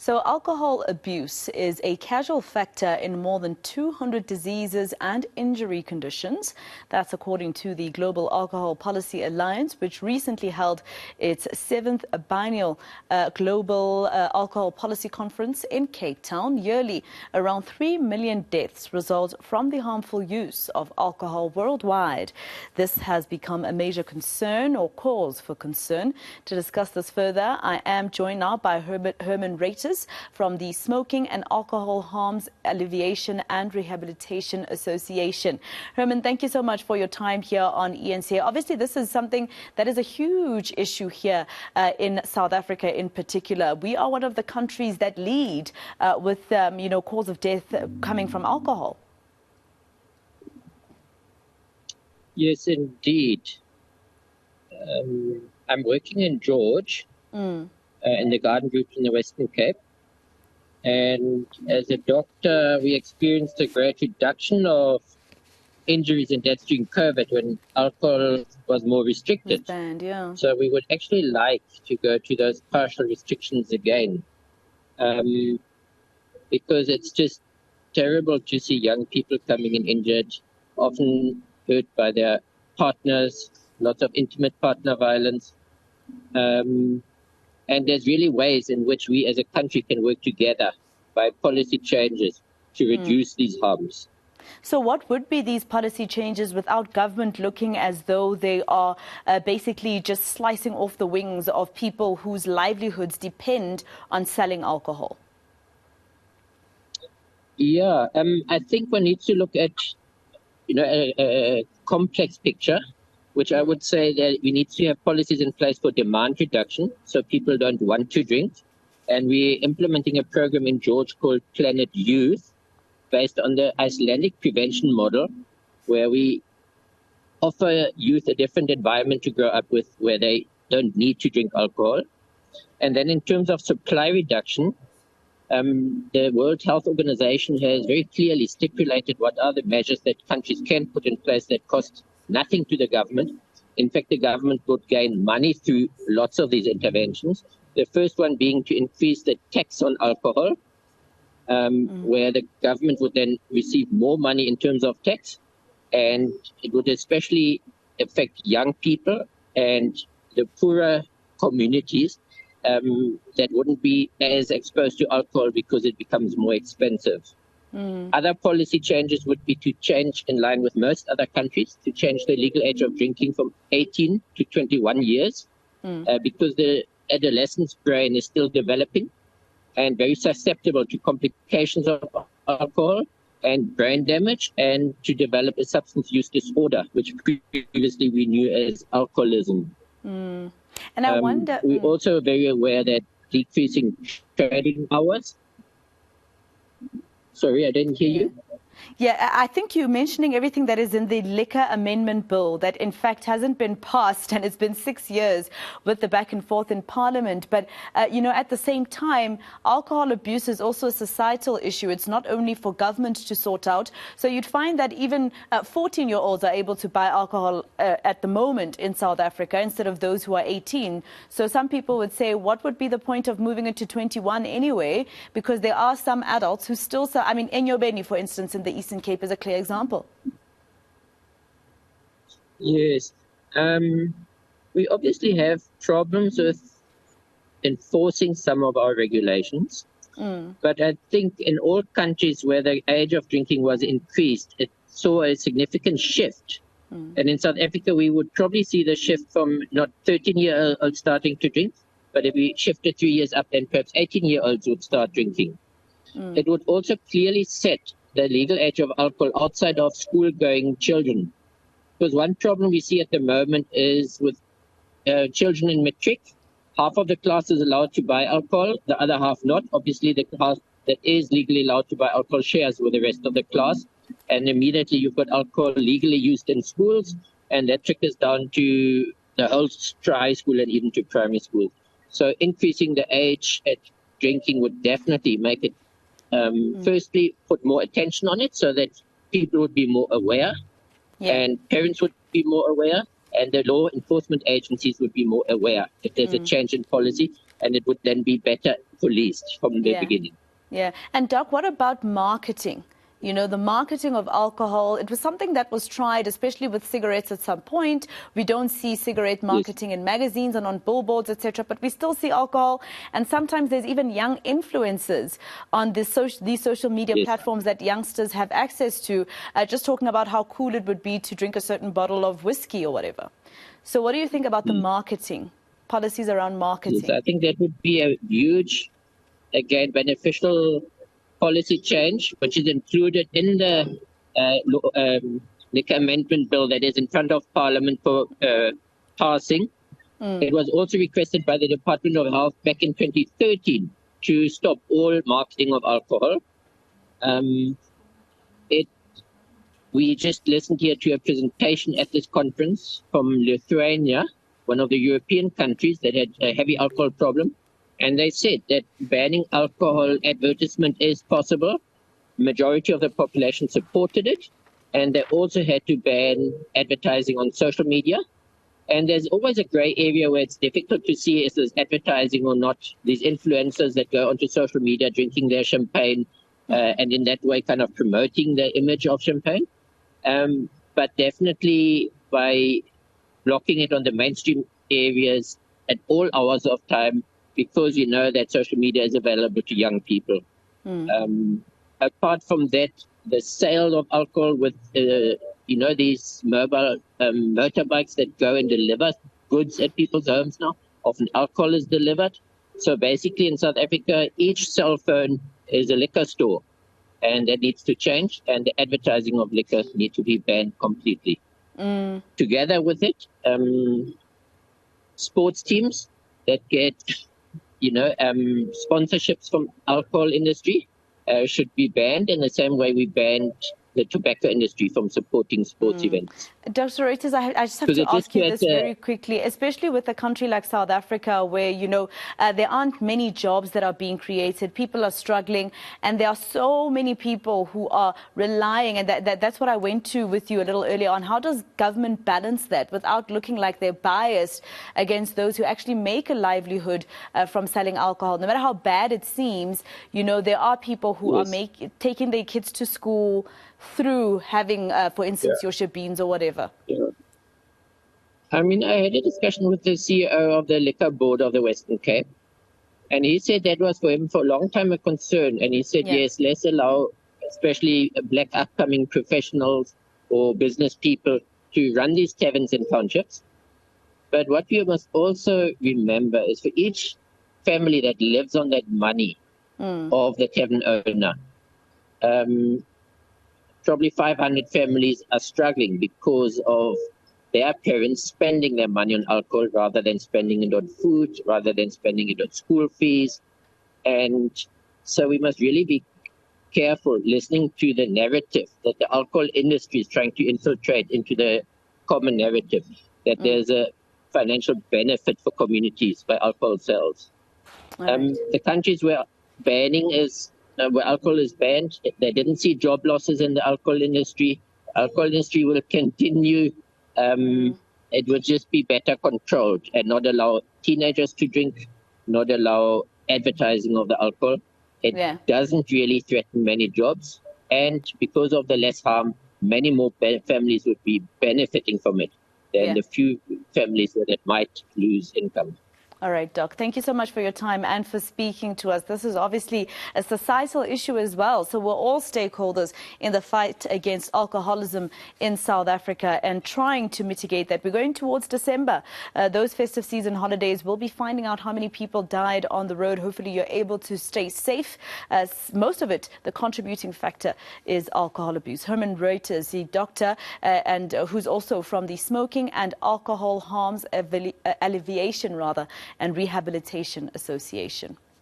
So alcohol abuse is a casual factor in more than 200 diseases and injury conditions. That's according to the Global Alcohol Policy Alliance, which recently held its 7th biennial Global Alcohol Policy Conference in Cape Town. Yearly, around 3 million deaths result from the harmful use of alcohol worldwide. This has become a major concern or cause for concern. To discuss this further, I am joined now by Herman Ruiters from the Smoking and Alcohol Harms Alleviation and Rehabilitation Association. Herman, thank you so much for your time here on eNCA. Obviously, this is something that is a huge issue here in South Africa in particular. We are one of the countries that lead with, cause of death coming from alcohol. Yes, indeed. I'm working in George, in the garden group in the Western Cape. And as a doctor, we experienced a great reduction of injuries and deaths during COVID when alcohol was more restricted. Banned, yeah. So we would actually like to go to those partial restrictions again, because it's just terrible to see young people coming in injured, often hurt by their partners, lots of intimate partner violence. And there's really ways in which we as a country can work together by policy changes to reduce these harms. So what would be these policy changes without government looking as though they are basically just slicing off the wings of people whose livelihoods depend on selling alcohol? Yeah, I think one needs to look at, a complex picture, which I would say that we need to have policies in place for demand reduction so people don't want to drink. And we're implementing a program in George called Planet Youth, based on the Icelandic prevention model, where we offer youth a different environment to grow up with where they don't need to drink alcohol. And then in terms of supply reduction, the World Health Organization has very clearly stipulated what are the measures that countries can put in place that cost nothing to the government. In fact, the government would gain money through lots of these interventions. The first one being to increase the tax on alcohol, where the government would then receive more money in terms of tax. And it would especially affect young people and the poorer communities that wouldn't be as exposed to alcohol because it becomes more expensive. Other policy changes would be to change, in line with most other countries, to change the legal age of drinking from 18 to 21 years, because the adolescent's brain is still developing and very susceptible to complications of alcohol and brain damage, and to develop a substance use disorder, which previously we knew as alcoholism. And I wonder... We're also very aware that decreasing trading hours... Sorry, I didn't hear you. Yeah, I think you're mentioning everything that is in the Liquor Amendment Bill that, in fact, hasn't been passed, and it's been 6 years with the back and forth in Parliament. But, at the same time, alcohol abuse is also a societal issue. It's not only for government to sort out. So you'd find that even 14-year-olds are able to buy alcohol at the moment in South Africa instead of those who are 18. So some people would say, what would be the point of moving it to 21 anyway? Because there are some adults who still sell. I mean, Enyobeni, for instance, in the Eastern Cape is a clear example. Yes. We obviously have problems with enforcing some of our regulations. But I think in all countries where the age of drinking was increased, it saw a significant shift. And in South Africa, we would probably see the shift from not 13-year-olds starting to drink, but if we shifted 3 years up, then perhaps 18-year-olds would start drinking. It would also clearly set the legal age of alcohol outside of school-going children. Because one problem we see at the moment is with children in matric, half of the class is allowed to buy alcohol, the other half not. Obviously, the class that is legally allowed to buy alcohol shares with the rest of the class. And immediately you've got alcohol legally used in schools, and that trickles down to the whole high school and even to primary school. So increasing the age at drinking would definitely make it firstly, put more attention on it so that people would be more aware, and parents would be more aware, and the law enforcement agencies would be more aware if there's a change in policy. and it would then be better policed from the beginning. Yeah. And Doc, what about marketing? You know, the marketing of alcohol, it was something that was tried, especially with cigarettes at some point. We don't see cigarette marketing in magazines and on billboards, etc., but we still see alcohol. And sometimes there's even young influencers on these social media platforms that youngsters have access to, just talking about how cool it would be to drink a certain bottle of whiskey or whatever. So what do you think about the marketing, policies around marketing? Yes, I think that would be a huge, again, beneficial policy change, which is included in the liquor amendment bill that is in front of Parliament for passing. It was also requested by the Department of Health back in 2013 to stop all marketing of alcohol. We just listened here to a presentation at this conference from Lithuania, one of the European countries that had a heavy alcohol problem. And they said that banning alcohol advertisement is possible. Majority of the population supported it. And they also had to ban advertising on social media. And there's always a gray area where it's difficult to see if there's advertising or not. These influencers that go onto social media drinking their champagne and in that way kind of promoting the image of champagne. But definitely by blocking it on the mainstream areas at all hours of time, because you know that social media is available to young people. Apart from that, the sale of alcohol with, these mobile motorbikes that go and deliver goods at people's homes now, often alcohol is delivered. So basically in South Africa, each cell phone is a liquor store, and that needs to change, and the advertising of liquor needs to be banned completely. Together with it, sports teams that get sponsorships from alcohol industry should be banned in the same way we banned the tobacco industry from supporting sports events. Dr. Ruiters, I just have to ask you this very quickly, especially with a country like South Africa where, there aren't many jobs that are being created. People are struggling, and there are so many people who are relying, and that's what I went to with you a little earlier on. How does government balance that without looking like they're biased against those who actually make a livelihood from selling alcohol? No matter how bad it seems, there are people who are taking their kids to school through having, for instance, your shebeens or whatever. I mean, I had a discussion with the CEO of the Liquor Board of the Western Cape, and he said that was for him for a long time a concern. And he said, yes, let's allow especially black upcoming professionals or business people to run these taverns and townships. But what we must also remember is for each family that lives on that money of the tavern owner, probably 500 families are struggling because of their parents spending their money on alcohol rather than spending it on food, rather than spending it on school fees. And so we must really be careful listening to the narrative that the alcohol industry is trying to infiltrate into the common narrative, that there's a financial benefit for communities by alcohol sales. The countries where where alcohol is banned, they didn't see job losses in the alcohol industry. Alcohol industry will continue. It will just be better controlled and not allow teenagers to drink, not allow advertising of the alcohol. It doesn't really threaten many jobs. And because of the less harm, many more families would be benefiting from it than the few families that might lose income. All right, Doc. Thank you so much for your time and for speaking to us. This is obviously a societal issue as well. So we're all stakeholders in the fight against alcoholism in South Africa and trying to mitigate that. We're going towards December. Those festive season holidays, we'll be finding out how many people died on the road. Hopefully you're able to stay safe. Most of it, the contributing factor is alcohol abuse. Herman Ruiters, the doctor, and who's also from the Smoking and Alcohol Harms Alleviation, and Rehabilitation Association.